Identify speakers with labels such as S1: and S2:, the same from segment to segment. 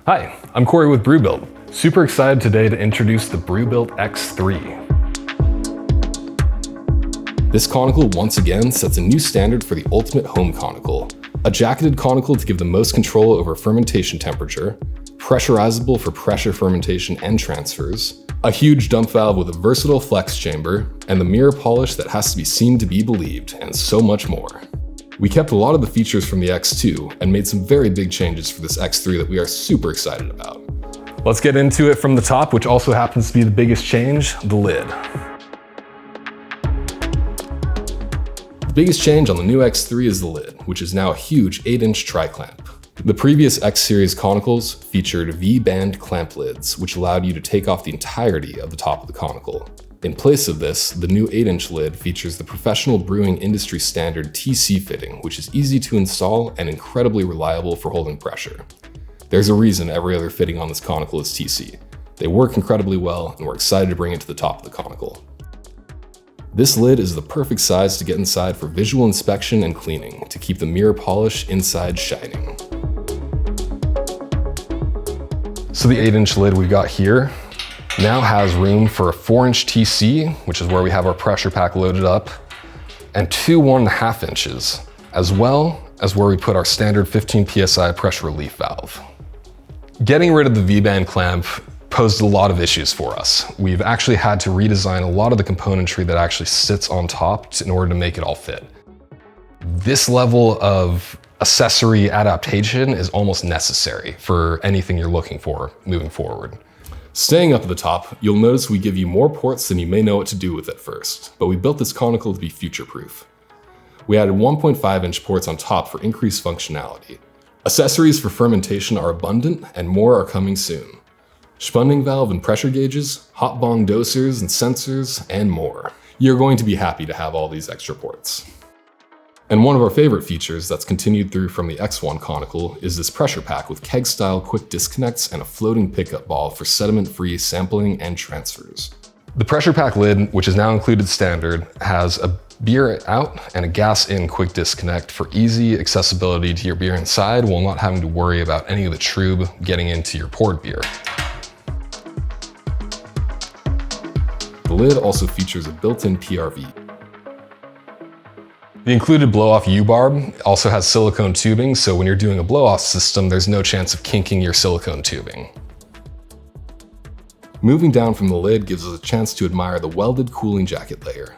S1: Hi, I'm Corey with BrewBuilt. Super excited today to introduce the BrewBuilt X3. This conical once again sets a new standard for the ultimate home conical. A jacketed conical to give the most control over fermentation temperature, pressurizable for pressure fermentation and transfers, a huge dump valve with a versatile flex chamber, and the mirror polish that has to be seen to be believed, and so much more. We kept a lot of the features from the X2 and made some very big changes for this X3 that we are super excited about. Let's get into it from the top, which also happens to be the biggest change, the lid. The biggest change on the new X3 is the lid, which is now a huge 8-inch tri-clamp. The previous X series conicals featured V-band clamp lids, which allowed you to take off the entirety of the top of the conical. In place of this, the new 8-inch lid features the professional brewing industry standard TC fitting, which is easy to install and incredibly reliable for holding pressure. There's a reason every other fitting on this conical is TC. They work incredibly well, and we're excited to bring it to the top of the conical. This lid is the perfect size to get inside for visual inspection and cleaning to keep the mirror polish inside shining. So the 8-inch lid we've got here now has room for a 4-inch TC, which is where we have our pressure pack loaded up, and two 1.5 inches, as well as where we put our standard 15 PSI pressure relief valve. Getting rid of the V-band clamp posed a lot of issues for us. We've actually had to redesign a lot of the componentry that actually sits on top in order to make it all fit. This level of accessory adaptation is almost necessary for anything you're looking for moving forward. Staying up at the top, you'll notice we give you more ports than you may know what to do with at first, but we built this conical to be future-proof. We added 1.5-inch ports on top for increased functionality. Accessories for fermentation are abundant, and more are coming soon. Spunding valve and pressure gauges, hot bong dosers and sensors, and more. You're going to be happy to have all these extra ports. And one of our favorite features that's continued through from the X1 conical is this pressure pack with keg-style quick disconnects and a floating pickup ball for sediment-free sampling and transfers. The pressure pack lid, which is now included standard, has a beer out and a gas in quick disconnect for easy accessibility to your beer inside while not having to worry about any of the trube getting into your poured beer. The lid also features a built-in PRV. The included blow-off U-barb also has silicone tubing, so when you're doing a blow-off system, there's no chance of kinking your silicone tubing. Moving down from the lid gives us a chance to admire the welded cooling jacket layer.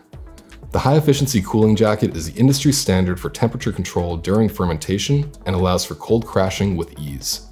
S1: The high-efficiency cooling jacket is the industry standard for temperature control during fermentation and allows for cold crashing with ease.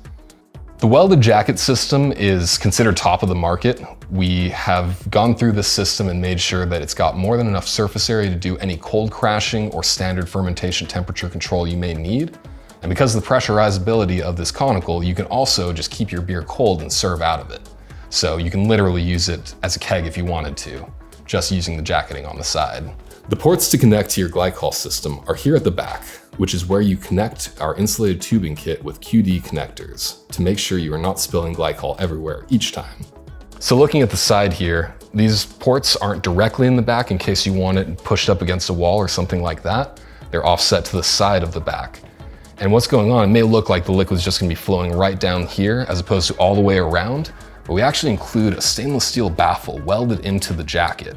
S1: The welded jacket system is considered top of the market. We have gone through this system and made sure that it's got more than enough surface area to do any cold crashing or standard fermentation temperature control you may need. And because of the pressurizability of this conical, you can also just keep your beer cold and serve out of it. So you can literally use it as a keg if you wanted to, just using the jacketing on the side. The ports to connect to your glycol system are here at the back, which is where you connect our insulated tubing kit with QD connectors to make sure you are not spilling glycol everywhere each time. So looking at the side here, these ports aren't directly in the back in case you want it pushed up against a wall or something like that. They're offset to the side of the back. And what's going on, it may look like the liquid's just gonna be flowing right down here as opposed to all the way around, but we actually include a stainless steel baffle welded into the jacket.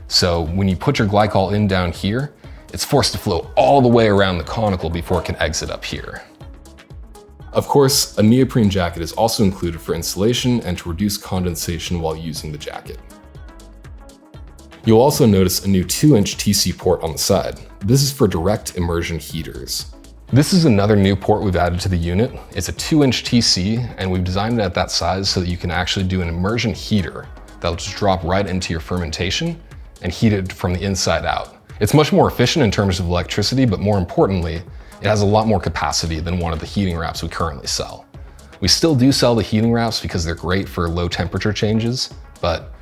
S1: So when you put your glycol in down here, it's forced to flow all the way around the conical before it can exit up here. Of course, a neoprene jacket is also included for insulation and to reduce condensation while using the jacket. You'll also notice a new 2-inch TC port on the side. This is for direct immersion heaters. This is another new port we've added to the unit. It's a 2-inch TC, and we've designed it at that size so that you can actually do an immersion heater that'll just drop right into your fermentation and heat it from the inside out. It's much more efficient in terms of electricity, but more importantly, it has a lot more capacity than one of the heating wraps we currently sell. We still do sell the heating wraps because they're great for low temperature changes, but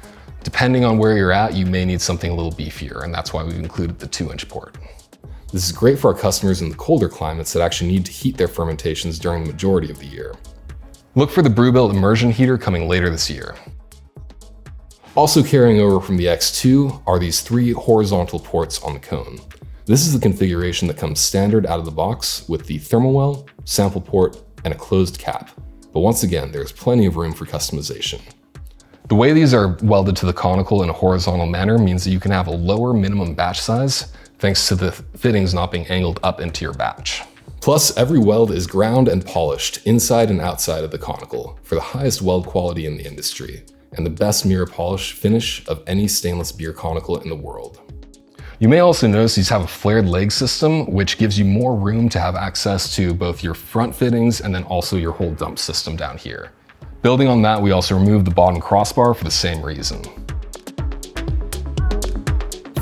S1: depending on where you're at, you may need something a little beefier, and that's why we've included the 2-inch port. This is great for our customers in the colder climates that actually need to heat their fermentations during the majority of the year. Look for the BrewBuilt immersion heater coming later this year. Also carrying over from the X2 are these 3 horizontal ports on the cone. This is the configuration that comes standard out of the box with the thermal well, sample port, and a closed cap. but once again, there's plenty of room for customization. The way these are welded to the conical in a horizontal manner means that you can have a lower minimum batch size, thanks to the fittings not being angled up into your batch. Plus, every weld is ground and polished inside and outside of the conical for the highest weld quality in the industry, and the best mirror polish finish of any stainless beer conical in the world. You may also notice these have a flared leg system, which gives you more room to have access to both your front fittings and then also your whole dump system down here. Building on that, we also removed the bottom crossbar for the same reason.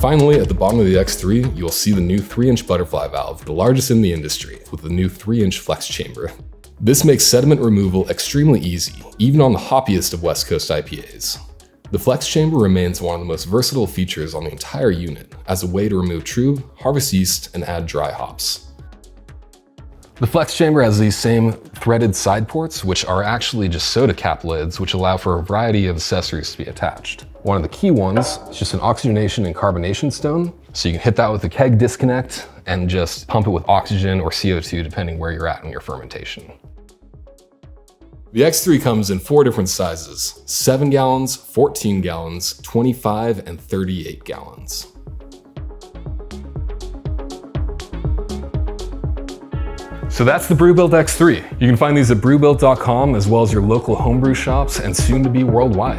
S1: Finally, at the bottom of the X3, you'll see the new 3-inch butterfly valve, the largest in the industry, with the new 3-inch flex chamber. This makes sediment removal extremely easy, even on the hoppiest of West Coast IPAs. The flex chamber remains one of the most versatile features on the entire unit, as a way to remove trub, harvest yeast, and add dry hops. The flex chamber has these same threaded side ports, which are actually just soda cap lids, which allow for a variety of accessories to be attached. One of the key ones is just an oxygenation and carbonation stone. So you can hit that with a keg disconnect and just pump it with oxygen or CO2, depending where you're at in your fermentation. The X3 comes in 4 different sizes: 7 gallons, 14 gallons, 25, and 38 gallons. So that's the BrewBuilt X3. You can find these at brewbuilt.com as well as your local homebrew shops and soon to be worldwide.